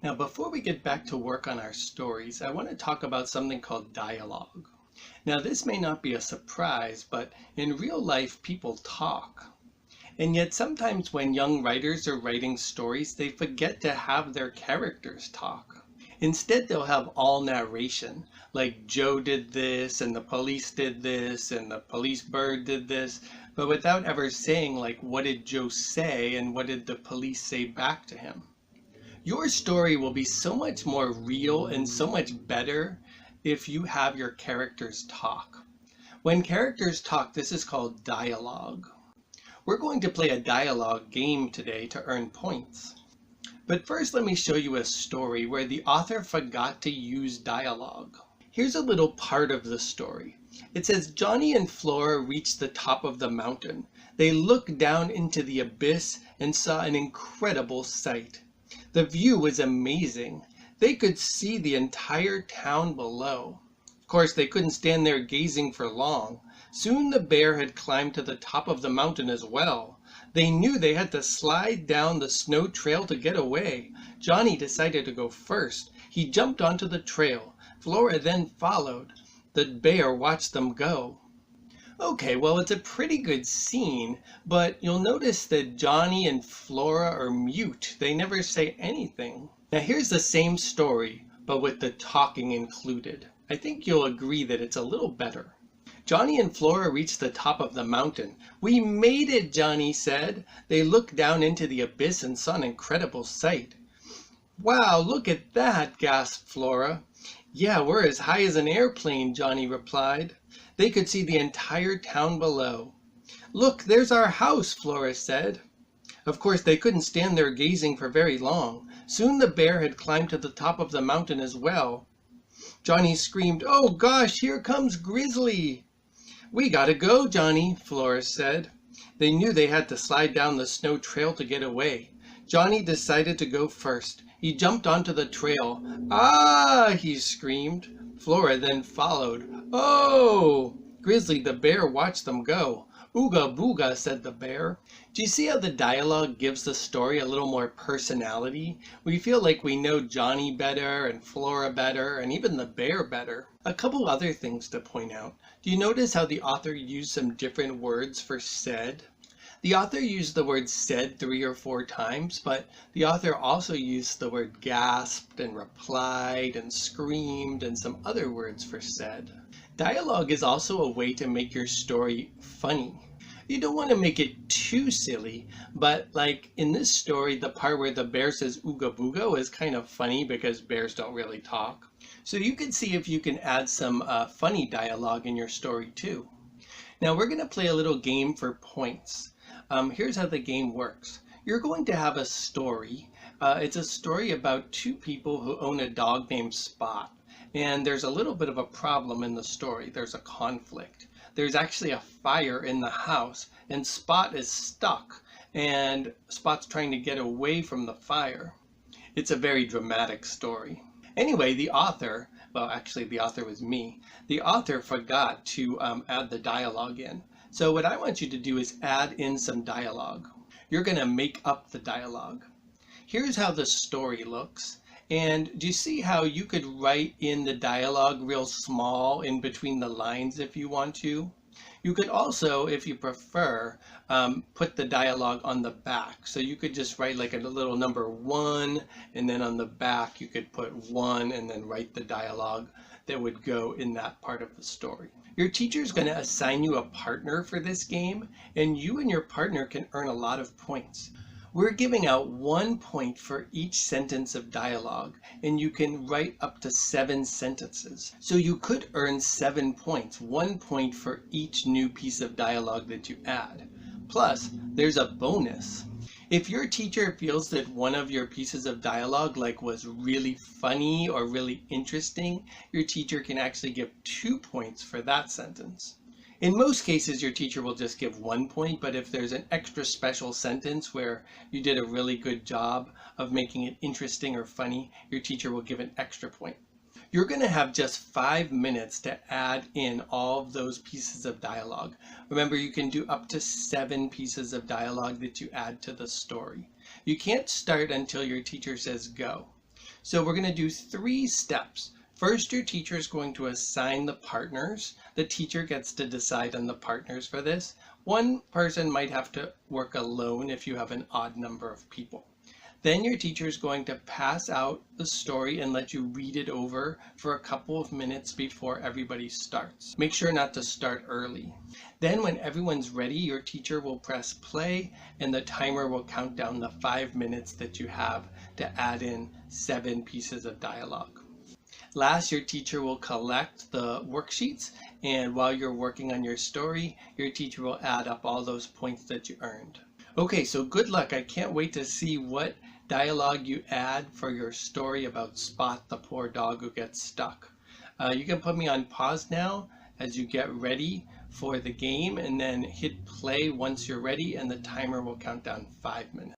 Now, before we get back to work on our stories, I want to talk about something called dialogue. Now, this may not be a surprise, but in real life, people talk. And yet, sometimes when young writers are writing stories, they forget to have their characters talk. Instead, they'll have all narration, like Joe did this, and the police did this, and the police bird did this, but without ever saying, like, what did Joe say, and what did the police say back to him? Your story will be so much more real and so much better if you have your characters talk. When characters talk, this is called dialogue. We're going to play a dialogue game today to earn points. But first, let me show you a story where the author forgot to use dialogue. Here's a little part of the story. It says, Johnny and Flora reached the top of the mountain. They looked down into the abyss and saw an incredible sight. The view was amazing. They could see the entire town below. Of course, they couldn't stand there gazing for long. Soon the bear had climbed to the top of the mountain as well. They knew they had to slide down the snow trail to get away. Johnny decided to go first. He jumped onto the trail. Flora then followed. The bear watched them go. Okay, well, it's a pretty good scene, but you'll notice that Johnny and Flora are mute. They never say anything. Now here's the same story, but with the talking included. I think you'll agree that it's a little better. Johnny and Flora reached the top of the mountain. We made it, Johnny said. They looked down into the abyss and saw an incredible sight. Wow, look at that, gasped Flora. Yeah, we're as high as an airplane, Johnny replied. They could see the entire town below. Look, there's our house, Flora said. Of course, they couldn't stand there gazing for very long. Soon the bear had climbed to the top of the mountain as well. Johnny screamed, "Oh gosh, here comes Grizzly!" We gotta go, Johnny, Flora said. They knew they had to slide down the snow trail to get away. Johnny decided to go first. He jumped onto the trail. Ah, he screamed. Flora then followed. Oh! Grizzly the bear watched them go. Ooga booga, said the bear. Do you see how the dialogue gives the story a little more personality? We feel like we know Johnny better and Flora better and even the bear better. A couple other things to point out. Do you notice how the author used some different words for said? The author used the word said 3 or 4 times, but the author also used the word gasped and replied and screamed and some other words for said. Dialogue is also a way to make your story funny. You don't want to make it too silly, but like in this story, the part where the bear says ooga booga is kind of funny because bears don't really talk. So you can see if you can add some funny dialogue in your story too. Now we're going to play a little game for points. Here's how the game works. You're going to have a story. It's a story about 2 people who own a dog named Spot. And there's a little bit of a problem in the story. There's a conflict. There's actually a fire in the house and Spot is stuck and Spot's trying to get away from the fire. It's a very dramatic story. Anyway, the author, well actually the author was me, the author forgot to add the dialogue in. So what I want you to do is add in some dialogue. You're going to make up the dialogue. Here's how the story looks. And do you see how you could write in the dialogue real small in between the lines if you want to? You could also, if you prefer, put the dialogue on the back. So you could just write like a little number 1, and then on the back you could put 1 and then write the dialogue that would go in that part of the story. Your teacher is going to assign you a partner for this game, and you and your partner can earn a lot of points. We're giving out 1 point for each sentence of dialogue, and you can write up to 7 sentences. So you could earn 7 points, 1 point for each new piece of dialogue that you add. Plus, there's a bonus. If your teacher feels that one of your pieces of dialogue was really funny or really interesting, your teacher can actually give 2 points for that sentence. In most cases, your teacher will just give 1 point, but if there's an extra special sentence where you did a really good job of making it interesting or funny, your teacher will give an extra point. You're going to have just 5 minutes to add in all of those pieces of dialogue. Remember, you can do up to 7 pieces of dialogue that you add to the story. You can't start until your teacher says go. So we're going to do 3 steps. First, your teacher is going to assign the partners. The teacher gets to decide on the partners for this. One person might have to work alone if you have an odd number of people. Then your teacher is going to pass out the story and let you read it over for a couple of minutes before everybody starts. Make sure not to start early. Then when everyone's ready, your teacher will press play and the timer will count down the 5 minutes that you have to add in 7 pieces of dialogue. Last, your teacher will collect the worksheets, and while you're working on your story, your teacher will add up all those points that you earned. Okay, so good luck. I can't wait to see what dialogue you add for your story about Spot, the poor dog who gets stuck. You can put me on pause now as you get ready for the game, and then hit play once you're ready, and the timer will count down 5 minutes.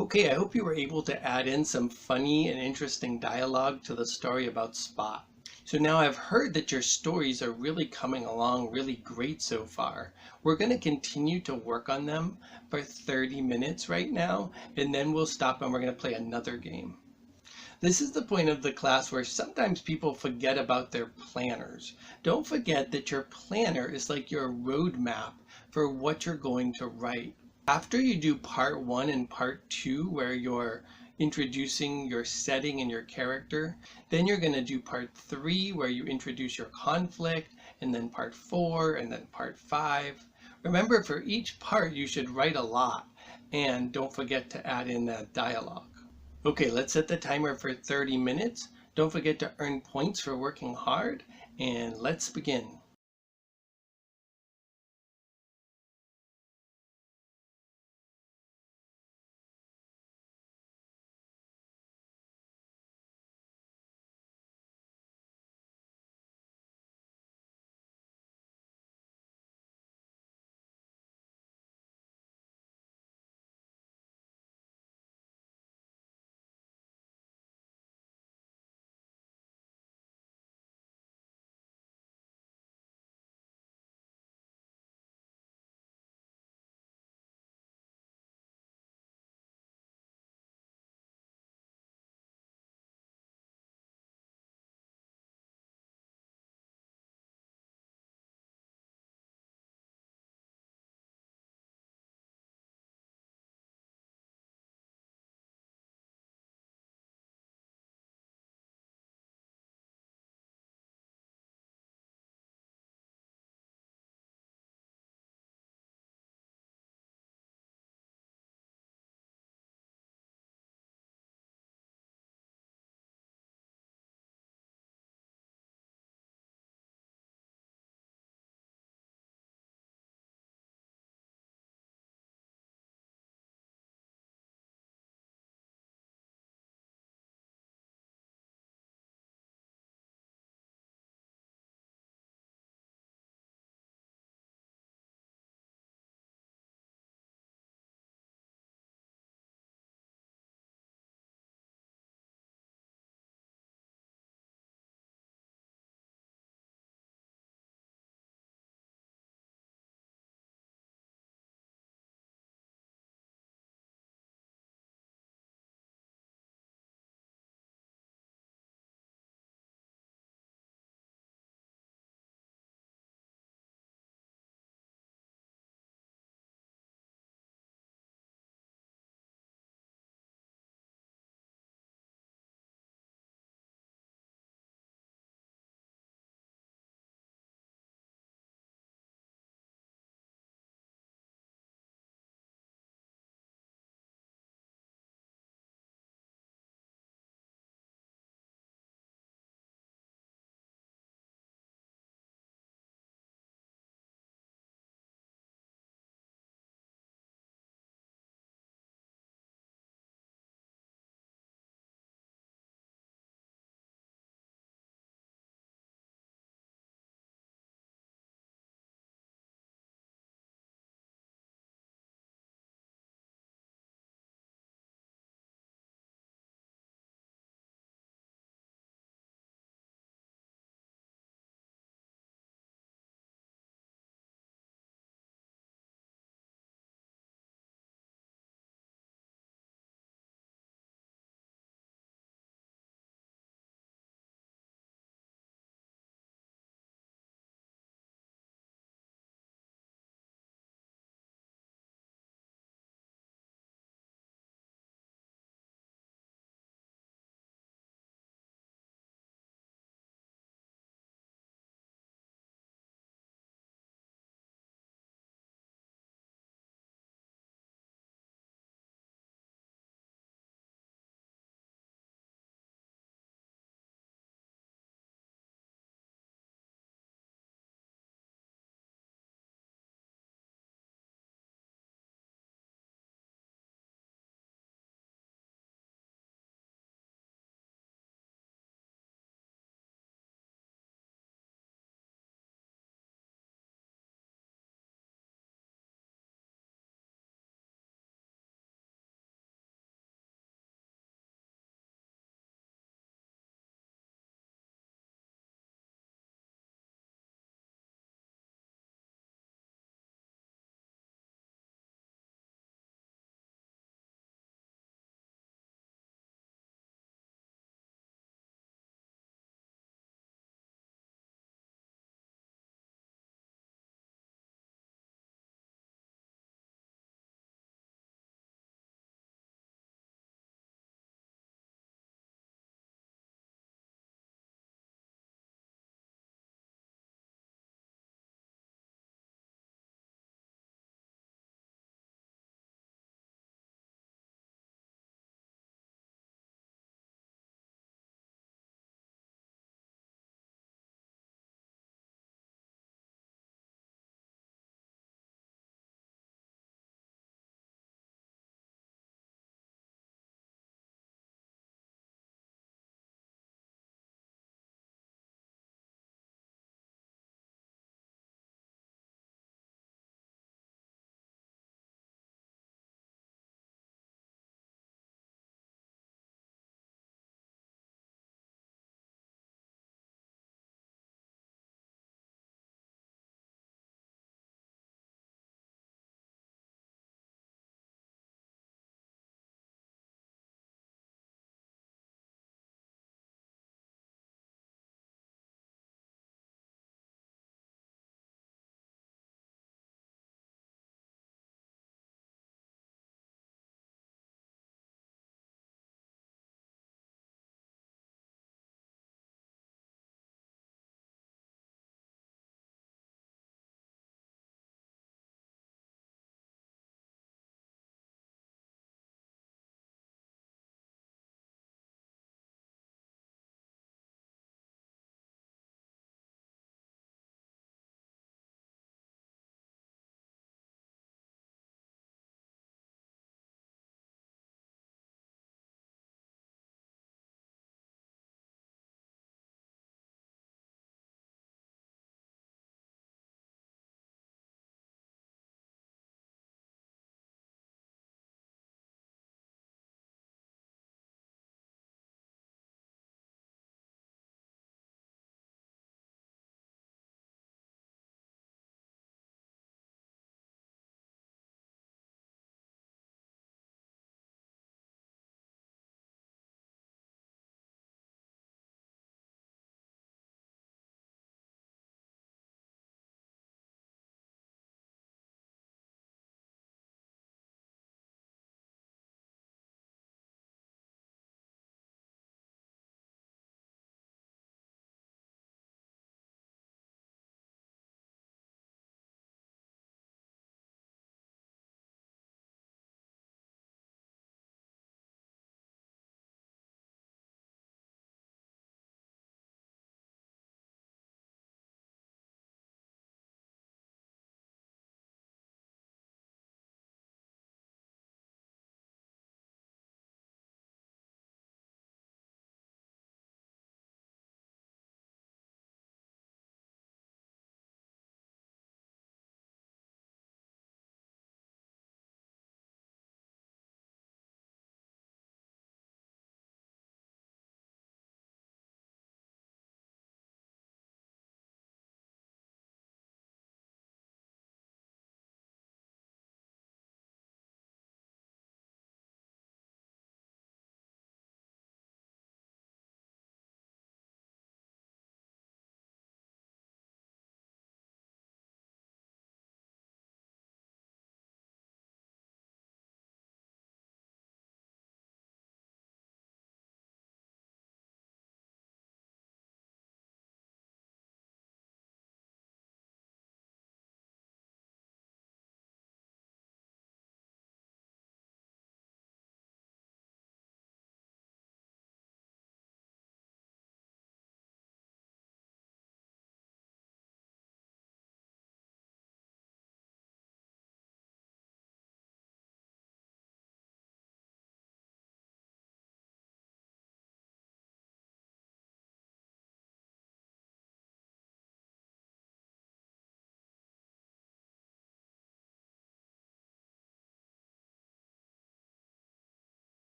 Okay, I hope you were able to add in some funny and interesting dialogue to the story about Spot. So now I've heard that your stories are really coming along really great so far. We're going to continue to work on them for 30 minutes right now, and then we'll stop and we're going to play another game. This is the point of the class where sometimes people forget about their planners. Don't forget that your planner is like your roadmap for what you're going to write. After you do part one and part two, where you're introducing your setting and your character, then you're going to do part three, where you introduce your conflict, and then part four, and then part five. Remember, for each part, you should write a lot, and don't forget to add in that dialogue. Okay, let's set the timer for 30 minutes. Don't forget to earn points for working hard, and let's begin.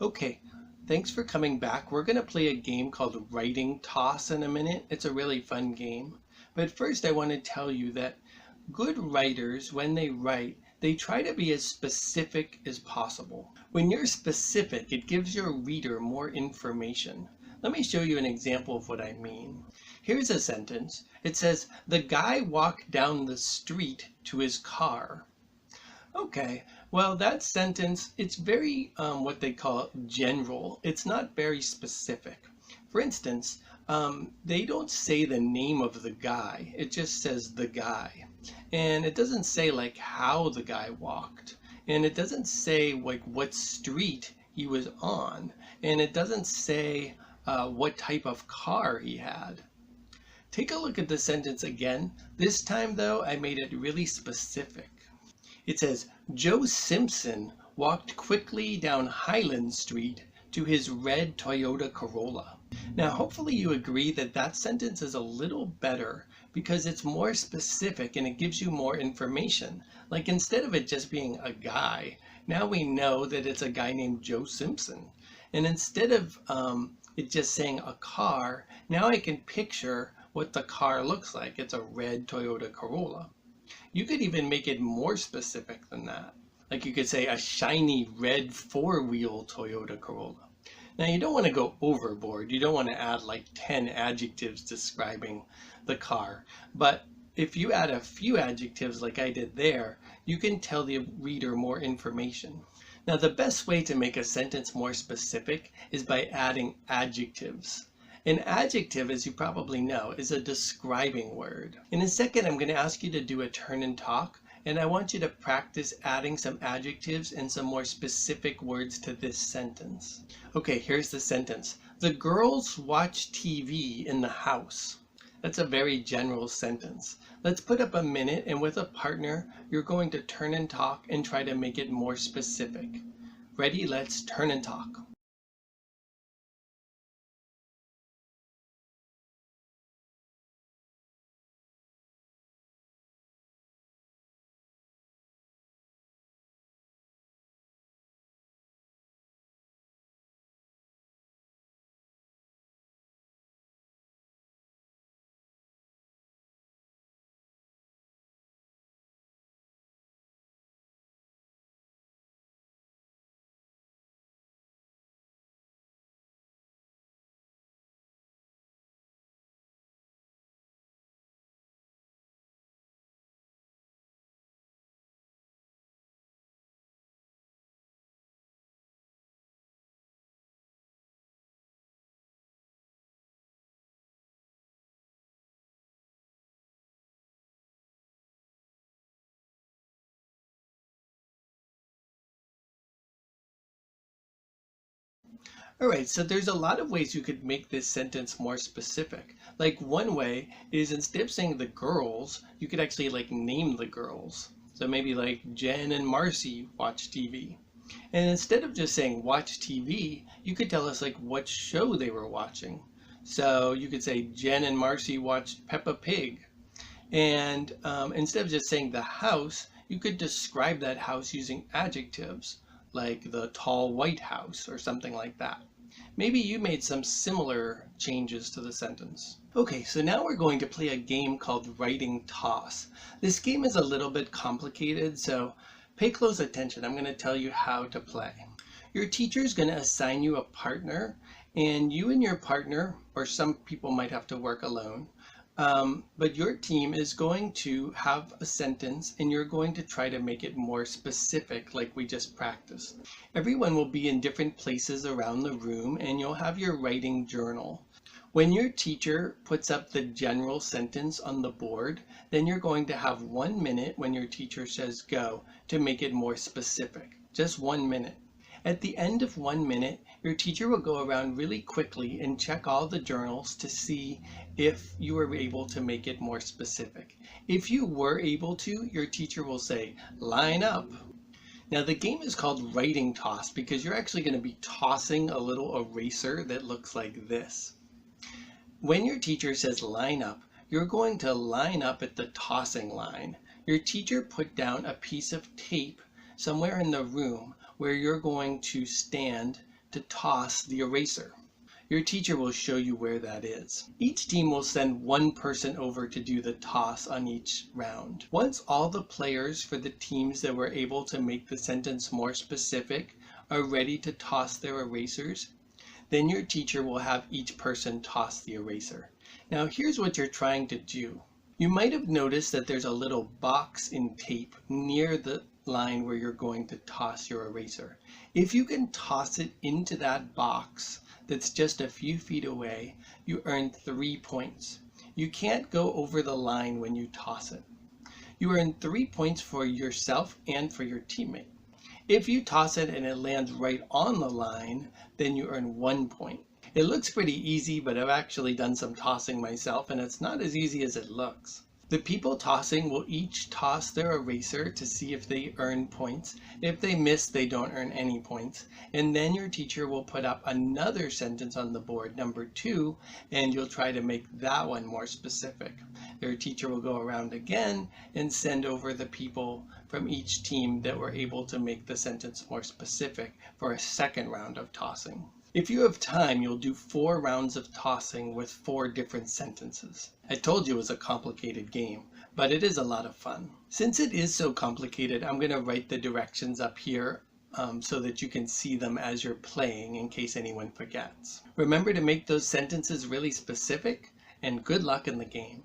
Okay, thanks for coming back. We're going to play a game called Writing Toss in a minute. It's a really fun game. But first, I want to tell you that good writers, when they write, they try to be as specific as possible. When you're specific, it gives your reader more information. Let me show you an example of what I mean. Here's a sentence. It says, "The guy walked down the street to his car." Okay, well, that sentence, it's very what they call general. It's not very specific. For instance, they don't say the name of the guy. It just says the guy. And it doesn't say like how the guy walked. And it doesn't say like what street he was on. And it doesn't say what type of car he had. Take a look at the sentence again. This time though, I made it really specific. It says, "Joe Simpson walked quickly down Highland Street to his red Toyota Corolla." Now, hopefully you agree that that sentence is a little better because it's more specific and it gives you more information. Like instead of it just being a guy, now we know that it's a guy named Joe Simpson. And instead of it just saying a car, now I can picture what the car looks like. It's a red Toyota Corolla. You could even make it more specific than that. Like you could say a shiny red four-wheel Toyota Corolla. Now you don't want to go overboard. You don't want to add like 10 adjectives describing the car. But if you add a few adjectives like I did there, you can tell the reader more information. Now the best way to make a sentence more specific is by adding adjectives. An adjective, as you probably know, is a describing word. In a second, I'm going to ask you to do a turn and talk, and I want you to practice adding some adjectives and some more specific words to this sentence. Okay, here's the sentence. "The girls watch TV in the house." That's a very general sentence. Let's put up a minute, and with a partner, you're going to turn and talk and try to make it more specific. Ready? Let's turn and talk. All right, so there's a lot of ways you could make this sentence more specific. Like one way is instead of saying the girls, you could actually like name the girls. So maybe like Jen and Marcy watch TV. And instead of just saying watch TV, you could tell us like what show they were watching. So you could say Jen and Marcy watched Peppa Pig. And instead of just saying the house, you could describe that house using adjectives like the tall white house or something like that. Maybe you made some similar changes to the sentence. Okay, so now we're going to play a game called Writing Toss. This game is a little bit complicated, so pay close attention. I'm going to tell you how to play. Your teacher is going to assign you a partner, and you and your partner, or some people might have to work alone, but your team is going to have a sentence and you're going to try to make it more specific like we just practiced. Everyone will be in different places around the room and you'll have your writing journal. When your teacher puts up the general sentence on the board, then you're going to have 1 minute when your teacher says go to make it more specific. Just 1 minute. At the end of 1 minute, your teacher will go around really quickly and check all the journals to see if you were able to make it more specific. If you were able to, your teacher will say, line up. Now the game is called Writing Toss because you're actually going to be tossing a little eraser that looks like this. When your teacher says line up, you're going to line up at the tossing line. Your teacher put down a piece of tape somewhere in the room where you're going to stand to toss the eraser. Your teacher will show you where that is. Each team will send one person over to do the toss on each round. Once all the players for the teams that were able to make the sentence more specific are ready to toss their erasers, then your teacher will have each person toss the eraser. Now here's what you're trying to do. You might have noticed that there's a little box in tape near the line where you're going to toss your eraser. If you can toss it into that box that's just a few feet away, you earn 3 points. You can't go over the line when you toss it. You earn 3 points for yourself and for your teammate. If you toss it and it lands right on the line, then you earn 1 point. It looks pretty easy, but I've actually done some tossing myself, and it's not as easy as it looks. The people tossing will each toss their eraser to see if they earn points. If they miss, they don't earn any points. And then your teacher will put up another sentence on the board, number 2, and you'll try to make that one more specific. Your teacher will go around again and send over the people from each team that were able to make the sentence more specific for a second round of tossing. If you have time, you'll do 4 rounds of tossing with 4 different sentences. I told you it was a complicated game, but it is a lot of fun. Since it is so complicated, I'm going to write the directions up here so that you can see them as you're playing in case anyone forgets. Remember to make those sentences really specific, and good luck in the game.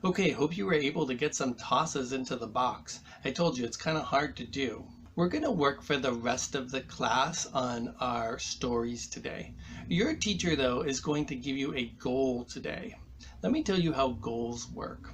Okay, hope you were able to get some tosses into the box. I told you it's kind of hard to do. We're going to work for the rest of the class on our stories today. Your teacher, though, is going to give you a goal today. Let me tell you how goals work.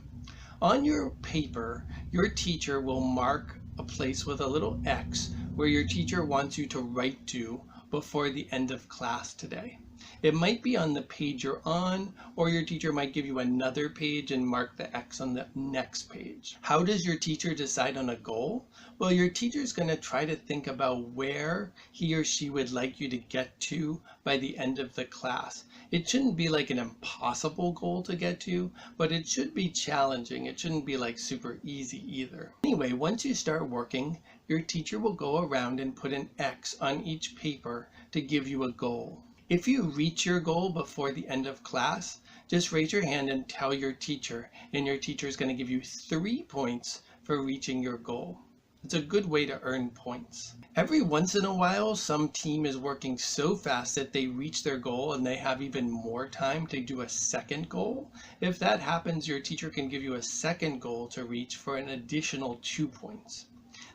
On your paper, your teacher will mark a place with a little X where your teacher wants you to write to before the end of class today. It might be on the page you're on, or your teacher might give you another page and mark the X on the next page. How does your teacher decide on a goal? Well, your teacher's going to try to think about where he or she would like you to get to by the end of the class. It shouldn't be like an impossible goal to get to, but it should be challenging. It shouldn't be like super easy either. Anyway, once you start working, your teacher will go around and put an X on each paper to give you a goal. If you reach your goal before the end of class, just raise your hand and tell your teacher, and your teacher is going to give you 3 points for reaching your goal. It's a good way to earn points. Every once in a while, some team is working so fast that they reach their goal and they have even more time to do a second goal. If that happens, your teacher can give you a second goal to reach for an additional 2 points.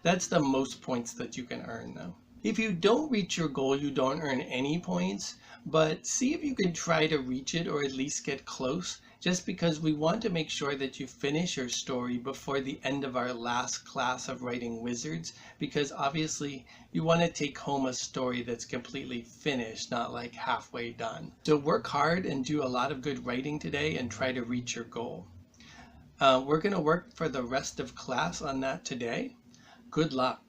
That's the most points that you can earn though. If you don't reach your goal, you don't earn any points, but see if you can try to reach it or at least get close, just because we want to make sure that you finish your story before the end of our last class of Writing Wizards, because obviously you want to take home a story that's completely finished, not like halfway done. So work hard and do a lot of good writing today and try to reach your goal. We're going to work for the rest of class on that today. Good luck.